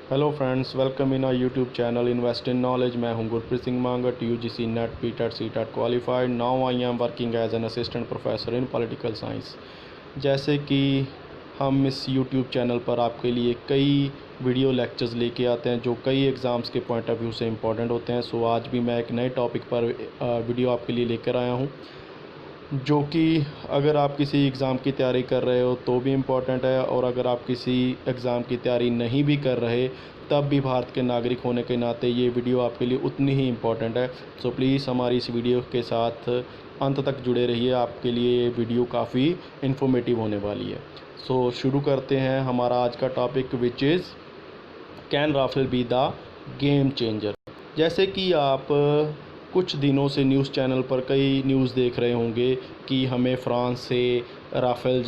Hello friends, welcome in our YouTube channel invest in knowledge. मैं हूं Gurpreet Singh Mangat, UGC NET PTET CTET qualified. Now I am working as an assistant professor in political science. जैसे कि हम इस YouTube channel पर आपके लिए कई वीडियो लेक्चर्स लेके आते हैं जो कई एग्ज़ाम्स के पॉइंट ऑफ व्यू से इम्पॉर्टेंट होते हैं। सो आज भी मैं एक नए टॉपिक पर वीडियो आपके लिए लेकर आया हूँ, जो कि अगर आप किसी एग्ज़ाम की तैयारी कर रहे हो तो भी इम्पॉर्टेंट है, और अगर आप किसी एग्ज़ाम की तैयारी नहीं भी कर रहे तब भी भारत के नागरिक होने के नाते ये वीडियो आपके लिए उतनी ही इम्पॉर्टेंट है। सो प्लीज़ हमारी इस वीडियो के साथ अंत तक जुड़े रहिए, आपके लिए ये वीडियो काफ़ी इन्फॉर्मेटिव होने वाली है। सो शुरू करते हैं हमारा आज का topic, which is can Rafale be the game changer. जैसे कि आप कुछ दिनों से न्यूज़ चैनल पर कई न्यूज़ देख रहे होंगे कि हमें फ्रांस से राफेल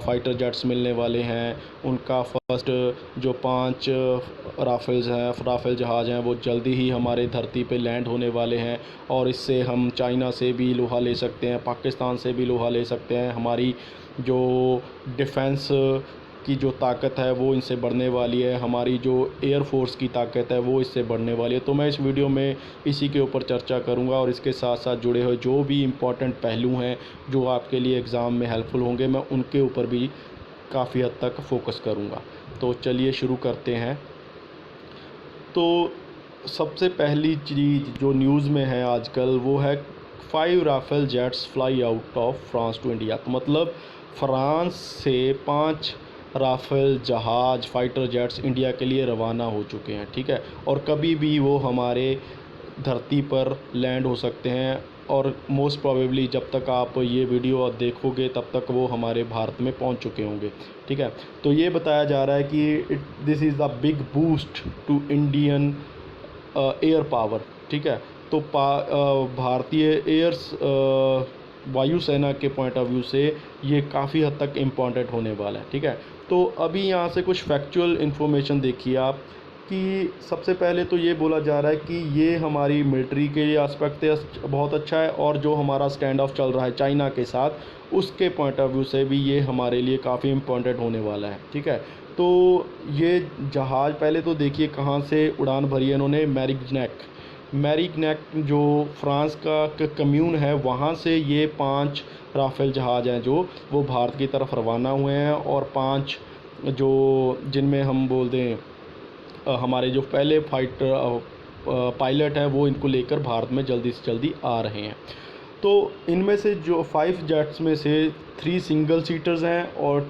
फाइटर जेट्स मिलने वाले हैं। उनका फर्स्ट जो 5 राफेल जहाज़ हैं वो जल्दी ही हमारे धरती पे लैंड होने वाले हैं, और इससे हम चाइना से भी लोहा ले सकते हैं, पाकिस्तान से भी लोहा ले सकते हैं। हमारी जो डिफेंस की जो ताकत है वो इनसे बढ़ने वाली है, हमारी जो एयर फोर्स की ताकत है वो इससे बढ़ने वाली है। तो मैं इस वीडियो में इसी के ऊपर चर्चा करूंगा, और इसके साथ साथ जुड़े हुए जो भी इम्पोर्टेंट पहलू हैं जो आपके लिए एग्ज़ाम में हेल्पफुल होंगे, मैं उनके ऊपर भी काफ़ी हद तक फोकस करूंगा। तो चलिए शुरू करते हैं। तो सबसे पहली चीज़ जो न्यूज़ में है आजकल वो है 5 Rafale jets fly out of France to India. तो मतलब फ्रांस से 5 राफेल जहाज़ फाइटर जेट्स इंडिया के लिए रवाना हो चुके हैं, ठीक है। और कभी भी वो हमारे धरती पर लैंड हो सकते हैं, और मोस्ट प्रोबेबली जब तक आप ये वीडियो देखोगे तब तक वो हमारे भारत में पहुंच चुके होंगे, ठीक है। तो ये बताया जा रहा है कि this is the big boost to Indian air power, ठीक है। तो भारतीय वायुसेना के पॉइंट ऑफ व्यू से ये काफ़ी हद तक इम्पॉर्टेंट होने वाला है, ठीक है। तो अभी यहाँ से कुछ फैक्चुअल इन्फॉर्मेशन देखिए आप, कि सबसे पहले तो ये बोला जा रहा है कि ये हमारी मिलिट्री के लिए एस्पेक्ट बहुत अच्छा है, और जो हमारा स्टैंड ऑफ चल रहा है चाइना के साथ उसके पॉइंट ऑफ व्यू से भी ये हमारे लिए काफ़ी इम्पॉर्टेंट होने वाला है, ठीक है। तो ये जहाज़ पहले तो देखिए कहाँ से उड़ान भरी है इन्होंने। मैरिग्नैक जो फ्रांस का कम्यून है वहाँ से ये 5 राफेल जहाज़ हैं जो वो भारत की तरफ रवाना हुए हैं, और 5 जो जिनमें हम बोल दें हमारे जो पहले फाइटर पायलट हैं वो इनको लेकर भारत में जल्दी से जल्दी आ रहे हैं। तो इनमें से जो 5 जेट्स में से 3 सिंगल सीटर्स हैं और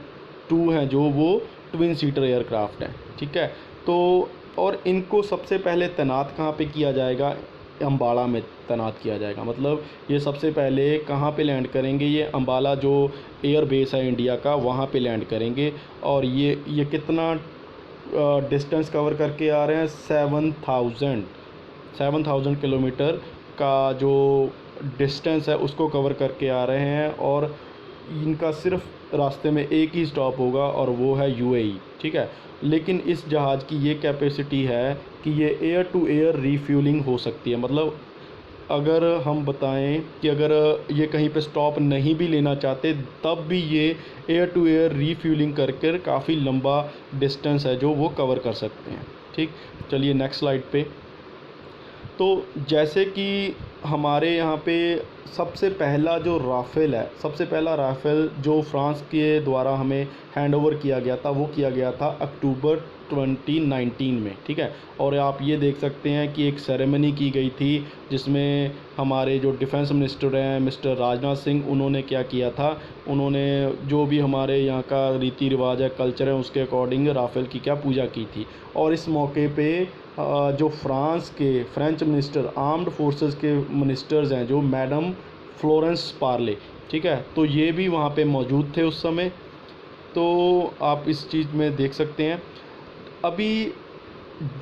2 हैं जो वो ट्विन सीटर एयरक्राफ्ट हैं, ठीक है। तो और इनको सबसे पहले तैनात कहाँ पे किया जाएगा? अम्बाला में तैनात किया जाएगा। मतलब ये सबसे पहले कहाँ पे लैंड करेंगे? ये अम्बाला जो एयर बेस है इंडिया का वहाँ पे लैंड करेंगे। और ये कितना डिस्टेंस कवर करके आ रहे हैं? 7,000 किलोमीटर का जो डिस्टेंस है उसको कवर करके आ रहे हैं, और इनका सिर्फ रास्ते में एक ही स्टॉप होगा और वो है यूएई, ठीक है। लेकिन इस जहाज़ की ये कैपेसिटी है कि ये एयर टू एयर रीफ्यूलिंग हो सकती है। मतलब अगर हम बताएं कि अगर ये कहीं पे स्टॉप नहीं भी लेना चाहते तब भी ये एयर टू एयर रीफ्यूलिंग करके काफ़ी लंबा डिस्टेंस है जो वो कवर कर सकते हैं, ठीक। चलिए नेक्स्ट स्लाइड पे। तो जैसे कि हमारे यहाँ पे सबसे पहला जो राफेल है, सबसे पहला राफेल जो फ्रांस के द्वारा हमें हैंड ओवर किया गया था वो किया गया था अक्टूबर 2019 में, ठीक है। और आप ये देख सकते हैं कि एक सेरेमनी की गई थी जिसमें हमारे जो डिफेंस मिनिस्टर हैं मिस्टर राजनाथ सिंह, उन्होंने क्या किया था, उन्होंने जो भी हमारे यहाँ का रीति रिवाज है, कल्चर है, उसके अकॉर्डिंग राफेल की क्या पूजा की थी। और इस मौके पे जो फ्रांस के फ्रेंच मिनिस्टर आर्म्ड फोर्सेस के मिनिस्टर्स हैं जो मैडम फ्लोरेंस पार्ले, ठीक है, तो ये भी वहाँ पे मौजूद थे उस समय। तो आप इस चीज़ में देख सकते हैं। अभी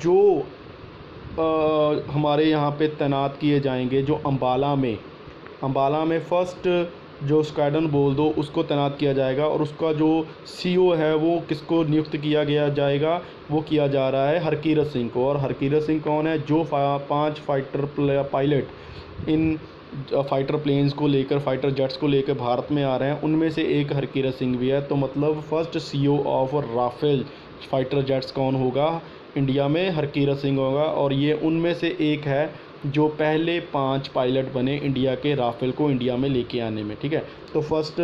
जो हमारे यहाँ पे तैनात किए जाएंगे जो अम्बाला में फ़र्स्ट जो स्क्वाड्रन बोल दो उसको तैनात किया जाएगा, और उसका जो सीओ है वो किसको नियुक्त किया गया जाएगा? वो किया जा रहा है हरकीरत सिंह को। और हरकीरत सिंह कौन है? जो 5 फाइटर पायलट इन फाइटर प्लेन्स को लेकर, फाइटर जेट्स को लेकर भारत में आ रहे हैं, उनमें से एक हरकीरत सिंह भी है। तो मतलब first CO of Rafale fighter jets कौन होगा? इंडिया में हरकीरत सिंह होगा, और ये उनमें से एक है जो पहले 5 पायलट बने इंडिया के राफेल को इंडिया में लेके आने में। ठीक है, तो फर्स्ट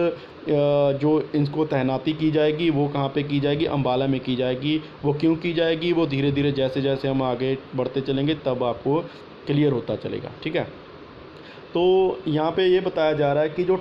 जो इनको तैनाती की जाएगी वो कहाँ पे की जाएगी, अम्बाला में की जाएगी। वो क्यों की जाएगी, वो धीरे धीरे जैसे जैसे हम आगे बढ़ते चलेंगे तब आपको क्लियर होता चलेगा। ठीक है, तो यहाँ पे ये बताया जा रहा है कि जो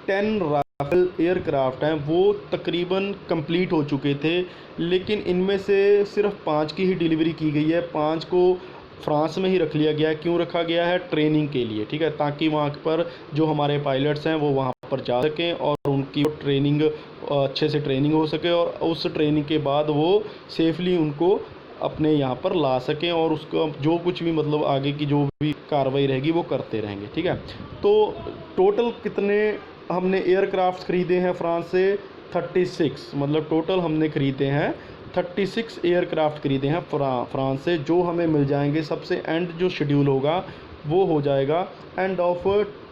10 राफेल एयरक्राफ्ट हैं वो तकरीबन कंप्लीट हो चुके थे, लेकिन इनमें से सिर्फ 5 की ही डिलीवरी की गई है। 5 को फ्रांस में ही रख लिया गया है। क्यों रखा गया है, ट्रेनिंग के लिए। ठीक है, ताकि वहाँ पर जो हमारे पायलट्स हैं वो वहाँ पर जा सकें और उनकी ट्रेनिंग अच्छे से ट्रेनिंग हो सके, और उस ट्रेनिंग के बाद वो सेफली उनको अपने यहाँ पर ला सकें, और उसका जो कुछ भी मतलब आगे की जो भी कार्रवाई रहेगी वो करते रहेंगे। ठीक है, तो टोटल कितने हमने एयरक्राफ्ट ख़रीदे हैं फ्रांस से, 36। मतलब टोटल हमने ख़रीदे हैं 36 एयरक्राफ्ट ख़रीदे हैं फ्रांस से, जो हमें मिल जाएंगे। सबसे एंड जो शेड्यूल होगा वो हो जाएगा एंड ऑफ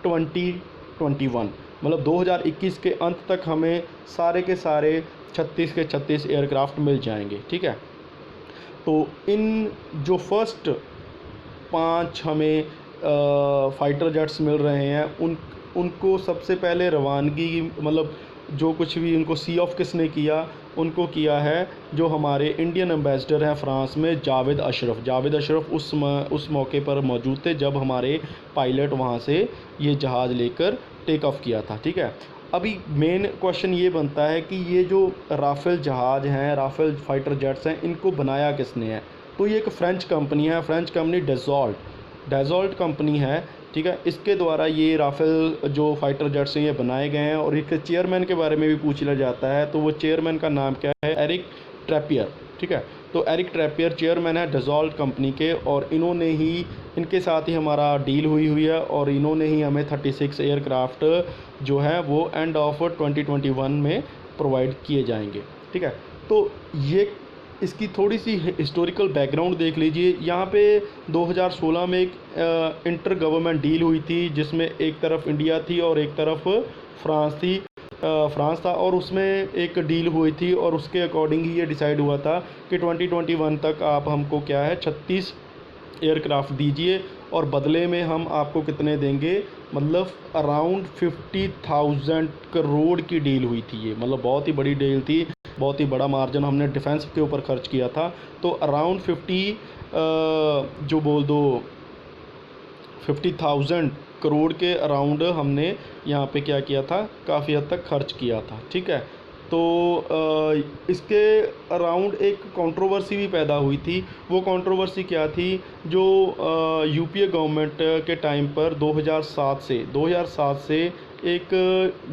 2021, मतलब 2021 के अंत तक हमें सारे के सारे 36 के 36 एयरक्राफ्ट मिल जाएंगे। ठीक है, तो इन जो फर्स्ट 5 हमें फाइटर जेट्स मिल रहे हैं उनको सबसे पहले रवानगी, मतलब जो कुछ भी उनको सी ऑफ किसने किया, उनको किया है जो हमारे इंडियन एम्बेसडर हैं फ्रांस में, जावेद अशरफ उस मौके पर मौजूद थे जब हमारे पायलट वहाँ से ये जहाज़ लेकर टेक ऑफ किया था। ठीक है, अभी मेन क्वेश्चन ये बनता है कि ये जो राफेल जहाज़ हैं, राफेल फाइटर जेट्स हैं, इनको बनाया किसने है। तो ये एक फ्रेंच कंपनी है, फ्रेंच कंपनी डेजॉल्ट कंपनी है। ठीक है, इसके द्वारा ये राफेल जो फाइटर जेट्स हैं ये बनाए गए हैं। और एक चेयरमैन के बारे में भी पूछ लिया जाता है, तो वो चेयरमैन का नाम क्या है, एरिक ट्रैपियर। ठीक है, तो एरिक ट्रैपियर चेयरमैन है डेजॉल्ट कंपनी के, और इनके साथ ही हमारा डील हुई है, और इन्होंने ही हमें 36 एयरक्राफ्ट जो है वो एंड ऑफ 2021 में प्रोवाइड किए जाएंगे। ठीक है, तो ये इसकी थोड़ी सी हिस्टोरिकल बैकग्राउंड देख लीजिए। यहाँ पे 2016 में एक इंटर गवर्नमेंट डील हुई थी, जिसमें एक तरफ इंडिया थी और एक तरफ फ्रांस था, और उसमें एक डील हुई थी, और उसके अकॉर्डिंग ही ये डिसाइड हुआ था कि 2021 तक आप हमको क्या है 36 एयरक्राफ्ट दीजिए, और बदले में हम आपको कितने देंगे, मतलब अराउंड 50,000 करोड़ की डील हुई थी ये। मतलब बहुत ही बड़ी डील थी, बहुत ही बड़ा मार्जिन हमने डिफेंस के ऊपर खर्च किया था। तो अराउंड 50,000 करोड़ के अराउंड हमने यहाँ पे क्या किया था, काफ़ी हद तक खर्च किया था। ठीक है, तो इसके अराउंड एक कंट्रोवर्सी भी पैदा हुई थी। वो कंट्रोवर्सी क्या थी, जो यूपीए गवर्नमेंट के टाइम पर 2007 से एक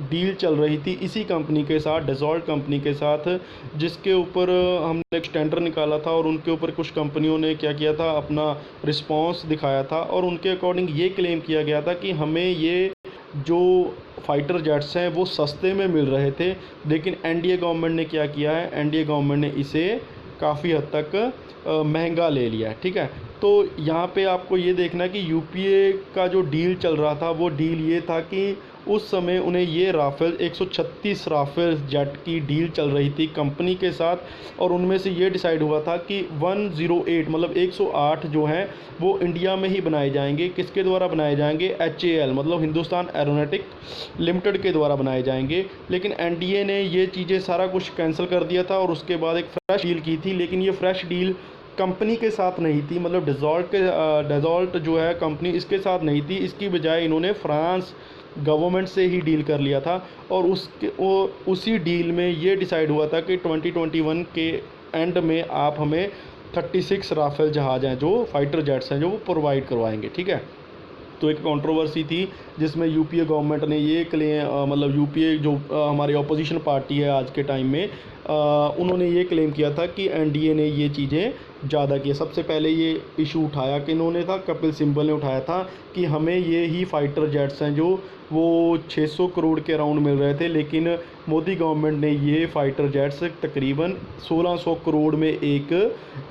डील चल रही थी इसी कंपनी के साथ, डेजॉल्ट कंपनी के साथ, जिसके ऊपर हमने एक टेंडर निकाला था, और उनके ऊपर कुछ कंपनियों ने क्या किया था, अपना रिस्पांस दिखाया था, और उनके अकॉर्डिंग ये क्लेम किया गया था कि हमें ये जो फाइटर जेट्स हैं वो सस्ते में मिल रहे थे। लेकिन एनडीए गवर्नमेंट ने क्या किया है, एनडीए गवर्नमेंट ने इसे काफ़ी हद तक महंगा ले लिया है। ठीक है, तो यहाँ पे आपको ये देखना है कि यूपीए का जो डील चल रहा था वो डील ये था कि उस समय उन्हें ये राफेल 136 राफेल जेट की डील चल रही थी कंपनी के साथ, और उनमें से ये डिसाइड हुआ था कि 108 मतलब 108 जो हैं वो इंडिया में ही बनाए जाएंगे। किसके द्वारा बनाए जाएंगे, HAL मतलब हिंदुस्तान एरोनॉटिक लिमिटेड के द्वारा बनाए जाएंगे। लेकिन एनडीए ने ये चीज़ें सारा कुछ कैंसिल कर दिया था, और उसके बाद एक फ्रेश डील की थी। लेकिन ये फ्रेश डील कंपनी के साथ नहीं थी, मतलब डेजॉल्ट जो है कंपनी, इसके साथ नहीं थी। इसकी बजाय इन्होंने फ्रांस गवर्नमेंट से ही डील कर लिया था, और उसी डील में ये डिसाइड हुआ था कि 2021 के एंड में आप हमें 36 राफेल जहाज़ हैं जो फाइटर जेट्स हैं जो वो प्रोवाइड करवाएंगे। ठीक है, तो एक कंट्रोवर्सी थी जिसमें यूपीए गवर्नमेंट ने ये मतलब यूपीए जो हमारी ऑपोजिशन पार्टी है आज के टाइम में, उन्होंने ये क्लेम किया था कि एनडीए ने ये चीज़ें ज़्यादा की। सबसे पहले ये इशू उठाया कि इन्होंने था, कपिल सिब्बल ने उठाया था कि हमें ये ही फाइटर जेट्स हैं जो वो 600 करोड़ के अराउंड मिल रहे थे, लेकिन मोदी गवर्नमेंट ने ये फाइटर जेट्स तकरीबन 1600 करोड़ में एक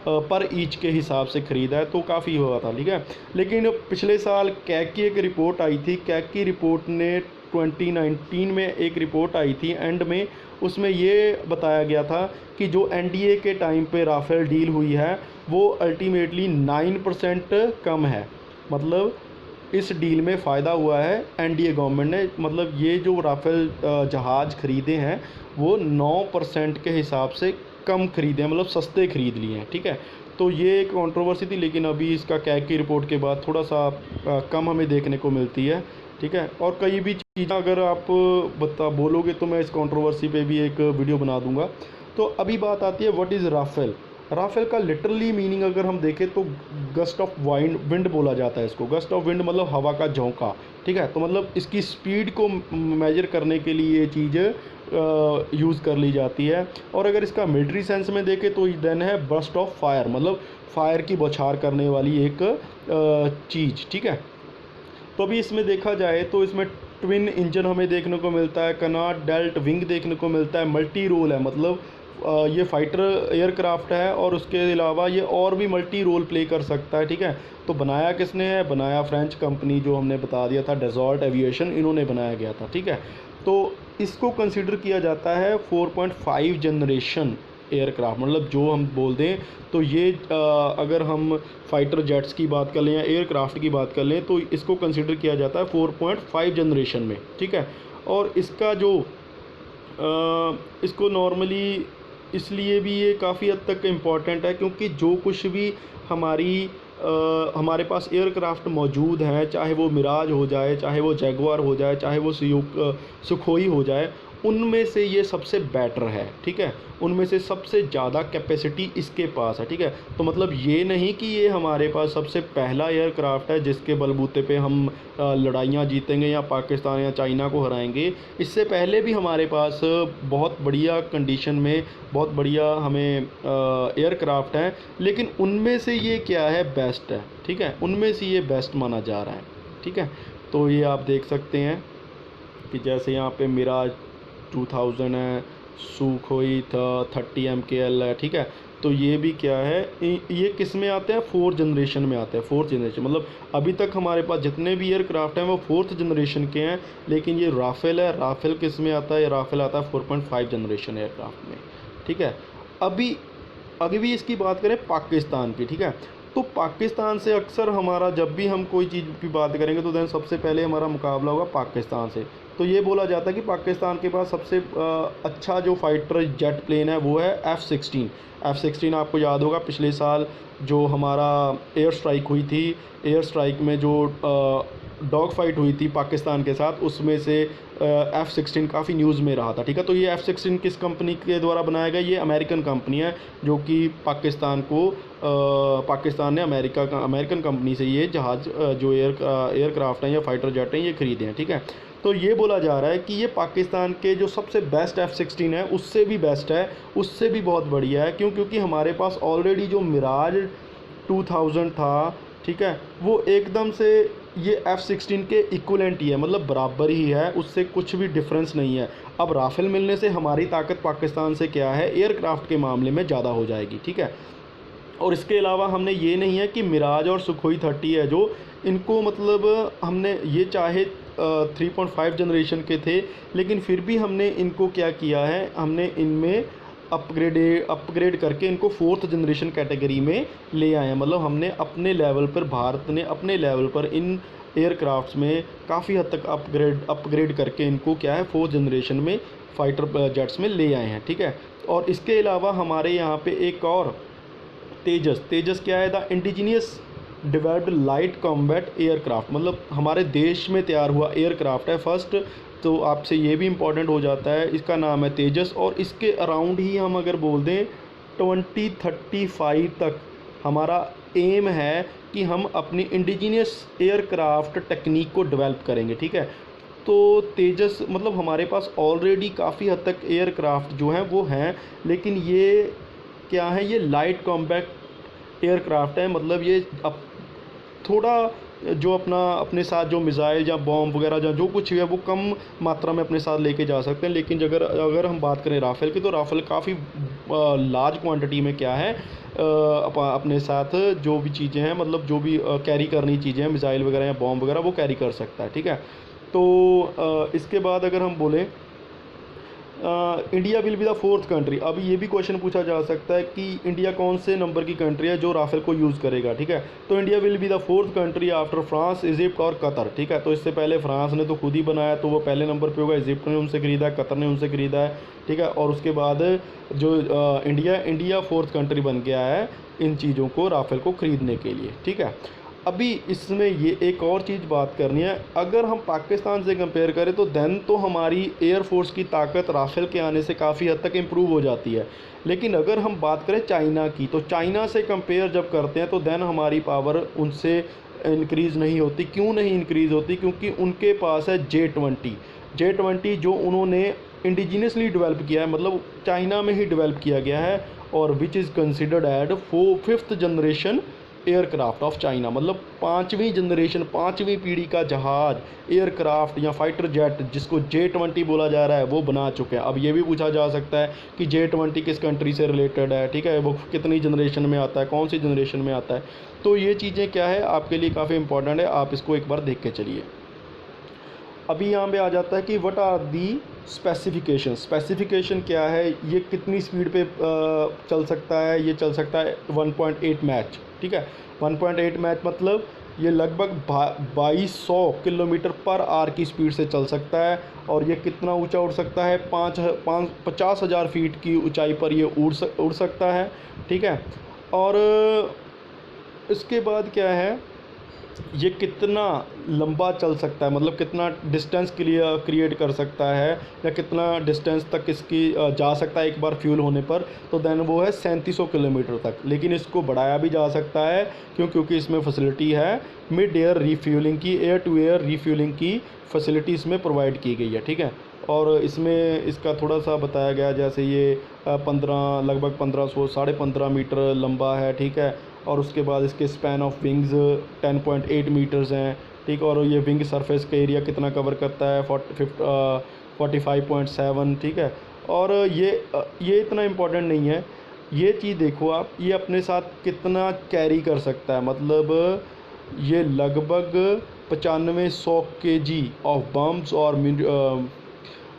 पर ईच के हिसाब से ख़रीदा है, तो काफ़ी हुआ था। ठीक है, लेकिन पिछले साल कैग की एक रिपोर्ट आई थी, कैग की रिपोर्ट ने 2019 में एक रिपोर्ट आई थी एंड में, उसमें ये बताया गया था कि जो एनडीए के टाइम पे राफेल डील हुई है वो अल्टीमेटली 9% कम है। मतलब इस डील में फ़ायदा हुआ है एनडीए गवर्नमेंट ने, मतलब ये जो राफेल जहाज़ ख़रीदे हैं वो 9% के हिसाब से कम ख़रीदे हैं, मतलब सस्ते ख़रीद लिए हैं। ठीक है, तो ये एक कंट्रोवर्सी थी, लेकिन अभी इसका कैग की रिपोर्ट के बाद थोड़ा सा कम हमें देखने को मिलती है। ठीक है, और कई भी चीज़ें अगर आप बोलोगे तो मैं इस कंट्रोवर्सी पे भी एक वीडियो बना दूंगा। तो अभी बात आती है व्हाट इज़ राफेल। राफेल का लिटरली मीनिंग अगर हम देखें तो गस्ट ऑफ विंड बोला जाता है इसको। गस्ट ऑफ विंड मतलब हवा का झोंका। ठीक है, तो मतलब इसकी स्पीड को मेजर करने के लिए ये चीज़ यूज़ कर ली जाती है। और अगर इसका मिलिट्री सेंस में देखें तो देन है बर्स्ट ऑफ फायर, मतलब फायर की बौछार करने वाली एक चीज़। ठीक है, तो अभी इसमें देखा जाए तो इसमें ट्विन इंजन हमें देखने को मिलता है, कनाट डेल्ट विंग देखने को मिलता है, मल्टी रोल है, मतलब ये फाइटर एयरक्राफ्ट है और उसके अलावा ये और भी मल्टी रोल प्ले कर सकता है। ठीक है, तो बनाया किसने है, बनाया फ्रेंच कंपनी जो हमने बता दिया था, डसॉल्ट एविएशन, इन्होंने बनाया गया था। ठीक है, तो इसको कंसिडर किया जाता है 4.5 जनरेशन एयरक्राफ्ट, मतलब जो हम बोल दें तो ये अगर हम फाइटर जेट्स की बात कर लें या एयरक्राफ्ट की बात कर लें तो इसको कंसिडर किया जाता है 4.5 जनरेशन में। ठीक है, और इसका जो इसको नॉर्मली इसलिए भी ये काफ़ी हद तक इम्पॉर्टेंट है क्योंकि जो कुछ भी हमारे पास एयरक्राफ्ट मौजूद हैं, चाहे वो मिराज हो जाए, चाहे वो जैगुआर हो जाए, चाहे वो सुखोई हो जाए, उनमें से ये सबसे बेटर है। ठीक है, उनमें से सबसे ज़्यादा कैपेसिटी इसके पास है। ठीक है, तो मतलब ये नहीं कि ये हमारे पास सबसे पहला एयरक्राफ्ट है जिसके बलबूते पे हम लड़ाइयाँ जीतेंगे या पाकिस्तान या चाइना को हराएंगे। इससे पहले भी हमारे पास बहुत बढ़िया कंडीशन में बहुत बढ़िया हमें एयरक्राफ्ट हैं, लेकिन उनमें से ये क्या है, बेस्ट है। ठीक है, उनमें से ये बेस्ट माना जा रहा है। ठीक है, तो ये आप देख सकते हैं कि जैसे यहाँ पे मिराज 2000 है, सुखोई था 30 MKL है। ठीक है, तो ये भी क्या है, ये किस में आते हैं, 4th जनरेशन में आते हैं। 4th जनरेशन मतलब अभी तक हमारे पास जितने भी एयरक्राफ्ट हैं वो 4th जनरेशन के हैं, लेकिन ये राफेल है, राफेल किस में आता है, राफेल आता है 4.5 जनरेशन एयरक्राफ्ट में। ठीक है, अभी भी इसकी बात करें पाकिस्तान की। ठीक है, तो पाकिस्तान से अक्सर हमारा जब भी हम कोई चीज़ की बात करेंगे तो देन सबसे पहले हमारा मुकाबला होगा पाकिस्तान से। तो ये बोला जाता है कि पाकिस्तान के पास सबसे अच्छा जो फाइटर जेट प्लेन है वो है F-16। आपको याद होगा पिछले साल जो हमारा एयर स्ट्राइक हुई थी, एयर स्ट्राइक में जो डॉग फाइट हुई थी पाकिस्तान के साथ, उसमें से F-16 काफ़ी न्यूज़ में रहा था। ठीक है, तो ये F-16 किस कंपनी के द्वारा बनाया गया, ये अमेरिकन कंपनी है जो कि पाकिस्तान ने अमेरिकन कंपनी से ये जहाज़ जो एयरक्राफ्ट हैं या फाइटर जेट हैं ये ख़रीदे हैं। ठीक है, तो ये बोला जा रहा है कि ये पाकिस्तान के जो सबसे बेस्ट F-16 है उससे भी बेस्ट है, उससे भी बहुत बढ़िया है। क्योंकि हमारे पास ऑलरेडी जो मिराज 2000 था, ठीक है, वो एकदम से ये F-16 के इक्वलेंट ही है, मतलब बराबर ही है, उससे कुछ भी डिफरेंस नहीं है। अब राफेल मिलने से हमारी ताकत पाकिस्तान से क्या है, एयरक्राफ्ट के मामले में ज़्यादा हो जाएगी। ठीक है, और इसके अलावा हमने ये नहीं है कि मिराज और सुखोई 30 है जो इनको मतलब हमने ये चाहे 3.5 जनरेशन के थे, लेकिन फिर भी हमने इनको क्या किया है, हमने इनमें अपग्रेड करके इनको 4th जनरेशन कैटेगरी में ले आए हैं। मतलब हमने अपने लेवल पर, भारत ने अपने लेवल पर इन एयरक्राफ्ट्स में काफ़ी हद तक अपग्रेड करके इनको क्या है 4th जनरेशन में फाइटर जेट्स में ले आए हैं। ठीक है, और इसके अलावा हमारे यहाँ पे एक और तेजस क्या है, the indigenous developed light combat aircraft, मतलब हमारे देश में तैयार हुआ एयरक्राफ्ट है फर्स्ट। तो आपसे ये भी इम्पॉर्टेंट हो जाता है, इसका नाम है तेजस, और इसके अराउंड ही हम अगर बोल दें 2035 तक हमारा एम है कि हम अपनी इंडिजीनियस एयरक्राफ्ट टेक्निक को डेवलप करेंगे। ठीक है, तो तेजस मतलब हमारे पास ऑलरेडी काफ़ी हद तक एयरक्राफ्ट जो हैं वो हैं, लेकिन ये क्या है, ये लाइट कॉम्पैक्ट एयरक्राफ्ट है। मतलब ये अब थोड़ा जो अपने साथ जो मिसाइल या बॉम्ब वगैरह जो कुछ है वो कम मात्रा में अपने साथ लेके जा सकते हैं। लेकिन अगर हम बात करें राफेल की, तो राफेल काफ़ी लार्ज क्वांटिटी में क्या है अपने साथ जो भी चीज़ें हैं, मतलब जो भी कैरी करनी चीज़ें हैं, मिसाइल वगैरह या बॉम्ब वगैरह, वो कैरी कर सकता है। ठीक है, तो इसके बाद अगर हम बोलें India will be the fourth country. अब ये भी क्वेश्चन पूछा जा सकता है कि इंडिया कौन से नंबर की कंट्री है जो राफेल को यूज़ करेगा, ठीक है। तो India will be the fourth country after France, Egypt और कतर, ठीक है। तो इससे पहले फ्रांस ने तो खुद ही बनाया तो वो पहले नंबर पे होगा, इजिप्ट ने उनसे ख़रीदा है, कतर ने उनसे ख़रीदा है, ठीक है। और उसके बाद जो इंडिया फोर्थ कंट्री बन गया है इन चीज़ों को, राफेल को ख़रीदने के लिए, ठीक है। अभी इसमें ये एक और चीज़ बात करनी है, अगर हम पाकिस्तान से कंपेयर करें तो देन तो हमारी एयरफोर्स की ताकत राफेल के आने से काफ़ी हद तक इम्प्रूव हो जाती है। लेकिन अगर हम बात करें चाइना की, तो चाइना से कंपेयर जब करते हैं तो देन हमारी पावर उनसे इंक्रीज़ नहीं होती। क्यों नहीं इंक्रीज़ होती? क्योंकि उनके पास है J-20 जो उन्होंने इंडिजीनियसली डेवलप किया है, मतलब चाइना में ही डेवलप किया गया है, और which is considered as fifth generation aircraft of China, मतलब पाँचवीं पीढ़ी का जहाज़, एयरक्राफ्ट या फाइटर जेट जिसको J-20 बोला जा रहा है वो बना चुके हैं। अब ये भी पूछा जा सकता है कि J-20 किस कंट्री से रिलेटेड है, ठीक है, वो कितनी जनरेशन में आता है, कौन सी जनरेशन में आता है। तो ये चीज़ें क्या है आपके लिए काफ़ी इंपॉर्टेंट है, आप इसको एक बार देख के चलिए। अभी यहाँ पे आ जाता है कि व्हाट आर दी स्पेसिफिकेशन क्या है, ये कितनी स्पीड पे चल सकता है, ये चल सकता है 1.8 मैच, ठीक है। 1.8 मैच मतलब ये लगभग 2200 किलोमीटर पर आवर की स्पीड से चल सकता है, और ये कितना ऊंचा उड़ सकता है, 50,000 फीट की ऊंचाई पर ये उड़ सकता है, ठीक है। और इसके बाद क्या है, ये कितना लंबा चल सकता है, मतलब कितना डिस्टेंस क्रिएट कर सकता है, या कितना डिस्टेंस तक इसकी जा सकता है एक बार फ्यूल होने पर, तो देन वो है 3700 किलोमीटर तक। लेकिन इसको बढ़ाया भी जा सकता है, क्योंकि इसमें फैसिलिटी है मिड एयर रिफ्यूलिंग की, एयर टू एयर रिफ्यूलिंग की फैसिलिटी इसमें प्रोवाइड की गई है, ठीक है। और इसमें इसका थोड़ा सा बताया गया, जैसे ये लगभग 1500 मीटर लंबा है, ठीक है। और उसके बाद इसके स्पैन ऑफ विंग्स 10.8 मीटर्स हैं, ठीक। और ये विंग सरफेस का एरिया कितना कवर करता है, 45.7, ठीक है। और ये इतना इम्पोर्टेंट नहीं है, ये चीज़ देखो आप, ये अपने साथ कितना कैरी कर सकता है, मतलब ये लगभग 9500 kg ऑफ बम्स और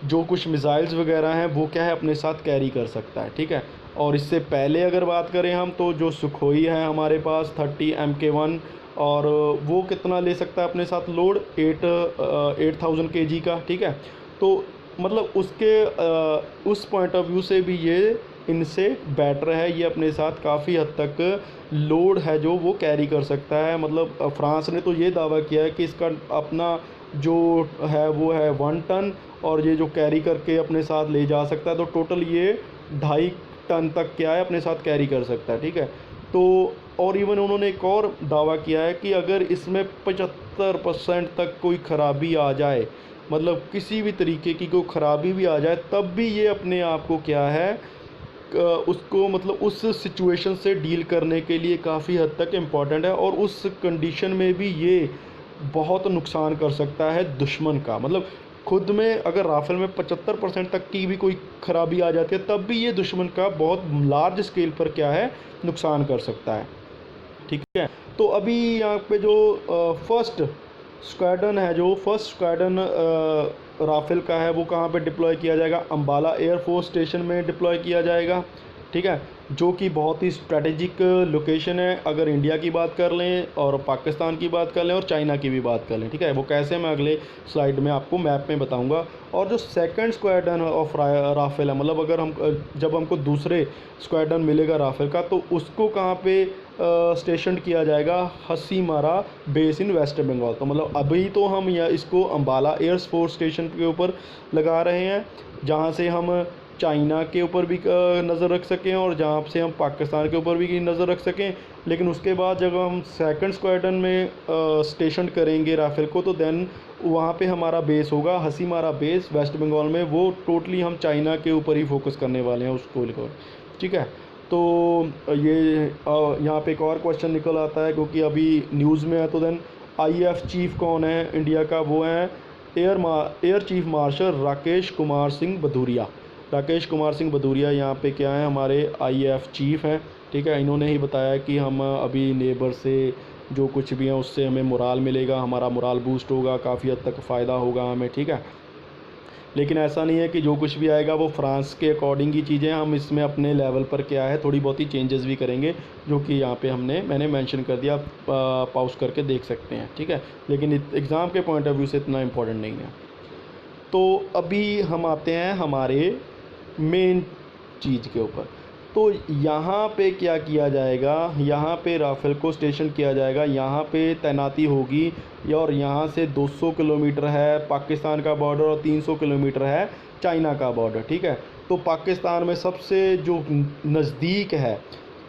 जो कुछ मिसाइल्स वगैरह हैं वो क्या है अपने साथ कैरी कर सकता है, ठीक है। और इससे पहले अगर बात करें हम, तो जो सुखोई है हमारे पास 30 MK1, और वो कितना ले सकता है अपने साथ लोड, 8000 kg का, ठीक है। तो मतलब उस पॉइंट ऑफ व्यू से भी ये इनसे बेटर है, ये अपने साथ काफ़ी हद तक लोड है जो वो कैरी कर सकता है। मतलब फ्रांस ने तो ये दावा किया है कि इसका अपना जो है वो है 1 टन, और ये जो कैरी करके अपने साथ ले जा सकता है, तो टोटल ये 2.5 टन तक क्या है अपने साथ कैरी कर सकता है, ठीक है। तो और इवन उन्होंने एक और दावा किया है कि अगर इसमें 75% तक कोई ख़राबी आ जाए, मतलब किसी भी तरीके की कोई ख़राबी भी आ जाए, तब भी ये अपने आप को क्या है उसको मतलब उस सिचुएशन से डील करने के लिए काफ़ी हद तक इम्पॉर्टेंट है, और उस कंडीशन में भी ये बहुत नुकसान कर सकता है दुश्मन का। मतलब खुद में अगर राफेल में 75% तक की भी कोई ख़राबी आ जाती है, तब भी ये दुश्मन का बहुत लार्ज स्केल पर क्या है नुकसान कर सकता है, ठीक है। तो अभी यहाँ पे जो फर्स्ट स्क्वाड्रन राफेल का है वो कहाँ पे डिप्लॉय किया जाएगा, अंबाला एयरफोर्स स्टेशन में डिप्लॉय किया जाएगा, ठीक है, जो कि बहुत ही स्ट्रेटेजिक लोकेशन है। अगर इंडिया की बात कर लें और पाकिस्तान की बात कर लें और चाइना की भी बात कर लें, ठीक है, वो कैसे मैं अगले स्लाइड में आपको मैप में बताऊंगा। और जो सेकंड स्क्वाड्रन ऑफ राफेल है, मतलब अगर हम जब हमको दूसरे स्क्वाड्रन मिलेगा राफेल का, तो उसको कहाँ पे स्टेशन किया जाएगा, हसीमारा बेस इन वेस्ट बंगाल। तो मतलब अभी तो हम इसको अंबाला एयरफोर्स स्टेशन के ऊपर लगा रहे हैं, जहाँ से हम चाइना के ऊपर भी नज़र रख सकें और जहाँ से हम पाकिस्तान के ऊपर भी नज़र रख सकें। लेकिन उसके बाद जब हम सेकंड स्क्वाड्रन में स्टेशन करेंगे राफेल को, तो देन वहाँ पे हमारा बेस होगा हसीमारा बेस वेस्ट बंगाल में। वो टोटली हम चाइना के ऊपर ही फोकस करने वाले हैं उसको लेकर, ठीक है। तो ये यहाँ पे एक और क्वेश्चन निकल आता है, क्योंकि अभी न्यूज़ में है। तो देन IAF चीफ़ कौन है इंडिया का, वो हैं air chief marshal Rakesh Kumar Singh Bhadauria यहाँ पे क्या है हमारे IAF चीफ़ हैं, ठीक है। इन्होंने ही बताया कि हम अभी नेबर से जो कुछ भी है उससे हमें मोराल मिलेगा, हमारा मोराल बूस्ट होगा, काफ़ी हद तक फ़ायदा होगा हमें, ठीक है। लेकिन ऐसा नहीं है कि जो कुछ भी आएगा वो फ्रांस के अकॉर्डिंग ही चीज़ें, हम इसमें अपने लेवल पर क्या है थोड़ी बहुत ही चेंजेस भी करेंगे, जो कि यहाँ पे मैंने मेंशन कर दिया, आप पॉज करके देख सकते हैं, ठीक है। लेकिन एग्ज़ाम के पॉइंट ऑफ व्यू से इतना इम्पोर्टेंट नहीं है। तो अभी हम आते हैं हमारे मेन चीज़ के ऊपर। तो यहाँ पे क्या किया जाएगा, यहाँ पे राफेल को स्टेशन किया जाएगा, यहाँ पे तैनाती होगी, और यहाँ से 200 किलोमीटर है पाकिस्तान का बॉर्डर और 300 किलोमीटर है चाइना का बॉर्डर, ठीक है। तो पाकिस्तान में सबसे जो नज़दीक है,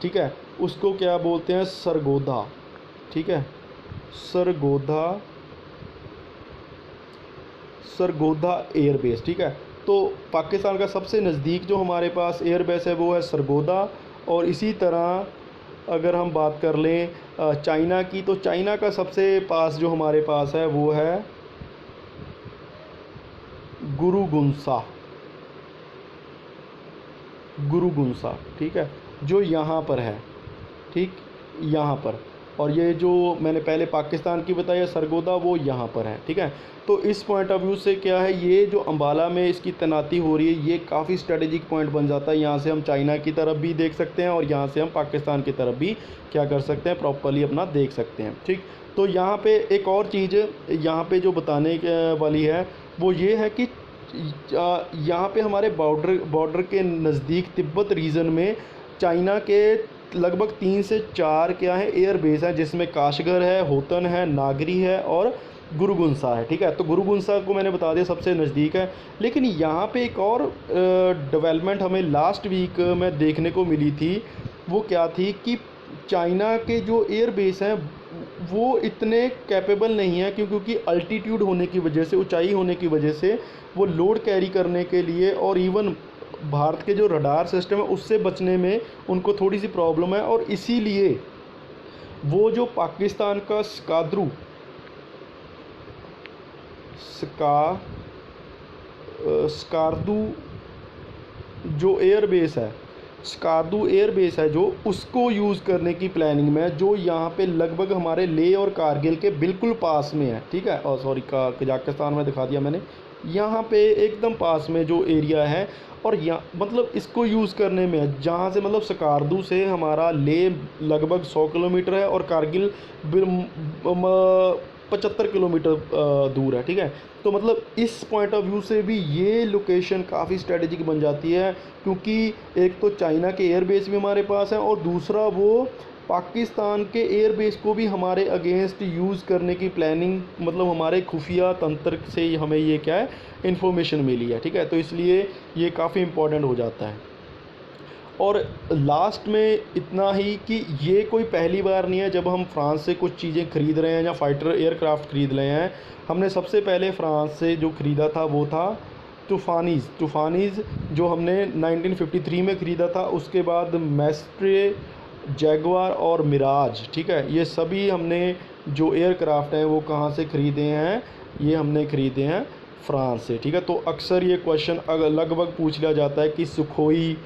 ठीक है, उसको क्या बोलते हैं, सरगोधा, ठीक है, सरगोधा, सरगोधा एयरबेस, ठीक है। तो पाकिस्तान का सबसे नज़दीक जो हमारे पास एयरबेस है वो है सरगोधा। और इसी तरह अगर हम बात कर लें चाइना की, तो चाइना का सबसे पास जो हमारे पास है वो है गुरुगुंसा, गुरुगुंसा, ठीक है, जो यहाँ पर है, ठीक, यहाँ पर। और ये जो मैंने पहले पाकिस्तान की बताया सरगोधा, वो यहाँ पर है, ठीक है। तो इस पॉइंट ऑफ व्यू से क्या है, ये जो अम्बाला में इसकी तैनाती हो रही है ये काफ़ी स्ट्रेटेजिक पॉइंट बन जाता है। यहाँ से हम चाइना की तरफ भी देख सकते हैं और यहाँ से हम पाकिस्तान की तरफ भी क्या कर सकते हैं, प्रॉपर्ली अपना देख सकते हैं, ठीक। तो यहाँ पे एक और चीज़ यहाँ पे जो बताने वाली है वो ये है कि यहाँ पे हमारे बॉर्डर के नज़दीक तिब्बत रीजन में चाइना के लगभग 3 से 4 क्या है एयर बेस हैं, जिसमें काशगर है, होतन है, नागरी है और गुरुगुंसा है, ठीक है। तो गुरुगुंसा को मैंने बता दिया सबसे नज़दीक है। लेकिन यहाँ पे एक और डेवलपमेंट हमें लास्ट वीक में देखने को मिली थी, वो क्या थी कि चाइना के जो एयर बेस हैं वो इतने कैपेबल नहीं है, क्योंकि अल्टीट्यूड होने की वजह से, ऊंचाई होने की वजह से वो लोड कैरी करने के लिए और इवन भारत के जो रडार सिस्टम है उससे बचने में उनको थोड़ी सी प्रॉब्लम है। और इसीलिए वो जो पाकिस्तान का स्कार्दू जो एयरबेस है, स्कार्दू एयरबेस है जो, उसको यूज़ करने की प्लानिंग में है, जो यहाँ पे लगभग हमारे लेह और कारगिल के बिल्कुल पास में है, ठीक है। और सॉरी कजाकिस्तान में दिखा दिया मैंने, यहाँ पे एकदम पास में जो एरिया है, और यहाँ मतलब इसको यूज़ करने में जहाँ से मतलब स्कार्दू से हमारा लेह लगभग 100 किलोमीटर है और कारगिल 75 किलोमीटर दूर है, ठीक है। तो मतलब इस पॉइंट ऑफ व्यू से भी ये लोकेशन काफ़ी स्ट्रेटेजिक बन जाती है, क्योंकि एक तो चाइना के एयरबेस भी हमारे पास है और दूसरा वो पाकिस्तान के एयरबेस को भी हमारे अगेंस्ट यूज़ करने की प्लानिंग, मतलब हमारे खुफिया तंत्र से हमें ये क्या है इन्फॉर्मेशन मिली है, ठीक है। तो इसलिए ये काफ़ी इम्पोर्टेंट हो जाता है। और लास्ट में इतना ही कि ये कोई पहली बार नहीं है जब हम फ्रांस से कुछ चीज़ें ख़रीद रहे हैं या फाइटर एयरक्राफ्ट ख़रीद रहे हैं। हमने सबसे पहले फ्रांस से जो ख़रीदा था वो था तूफ़ानीज़ जो हमने 1953 में ख़रीदा था। उसके बाद मैस्ट्रे, जैगवार और मिराज, ठीक है, ये सभी हमने जो एयरक्राफ्ट हैं वो कहाँ से ख़रीदे हैं, ये हमने ख़रीदे हैं फ्रांस से, ठीक है। तो अक्सर ये क्वेश्चन लगभग पूछ लिया जाता है कि सुखोई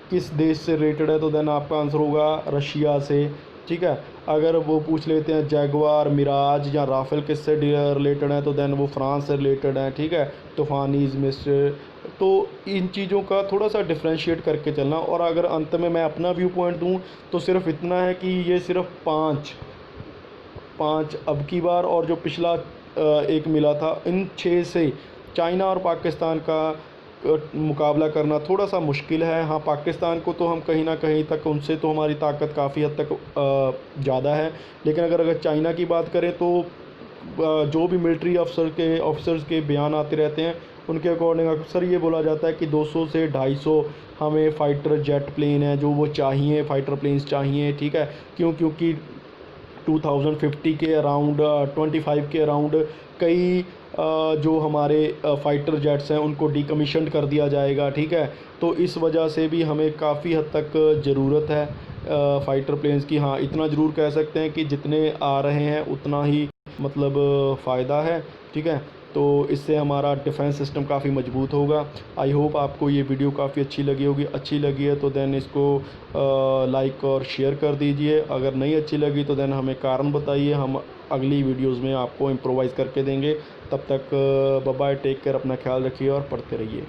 किस देश से रिलेटेड है, तो देन आपका आंसर होगा रशिया से, ठीक है। अगर वो पूछ लेते हैं जैगवार, मिराज या राफेल किससे रिलेटेड है, तो देन वो फ्रांस से रिलेटेड है, ठीक है। तूफ़ानीज़, मिस्र, तो इन चीज़ों का थोड़ा सा डिफ्रेंशिएट करके चलना। और अगर अंत में मैं अपना व्यू पॉइंट दूं तो सिर्फ इतना है कि ये सिर्फ पाँच अब की बार और जो पिछला एक मिला था, इन 6 से चाइना और पाकिस्तान का मुकाबला करना थोड़ा सा मुश्किल है। हाँ, पाकिस्तान को तो हम कहीं ना कहीं तक, उनसे तो हमारी ताकत काफ़ी हद तक ज़्यादा है। लेकिन अगर चाइना की बात करें तो जो भी मिलिट्री ऑफिसर्स के बयान आते रहते हैं उनके अकॉर्डिंग अक्सर ये बोला जाता है कि 200 से 250 हमें फ़ाइटर जेट प्लेन है जो वो चाहिए, फ़ाइटर प्लेन्स चाहिए, ठीक है। क्योंकि 2050 के अराउंड 25 के अराउंड कई जो हमारे फ़ाइटर जेट्स हैं उनको डीकमीशन कर दिया जाएगा, ठीक है। तो इस वजह से भी हमें काफ़ी हद तक ज़रूरत है फ़ाइटर प्लेन्स की। हाँ, इतना ज़रूर कह सकते हैं कि जितने आ रहे हैं उतना ही मतलब फ़ायदा है, ठीक है। तो इससे हमारा डिफेंस सिस्टम काफ़ी मजबूत होगा। आई होप आपको ये वीडियो काफ़ी अच्छी लगी होगी। अच्छी लगी है तो देन इसको लाइक और शेयर कर दीजिए। अगर नहीं अच्छी लगी तो देन हमें कारण बताइए, हम अगली वीडियोज़ में आपको इम्प्रोवाइज़ करके देंगे। तब तक बाय बाय, टेक केयर, अपना ख्याल रखिए और पढ़ते रहिए।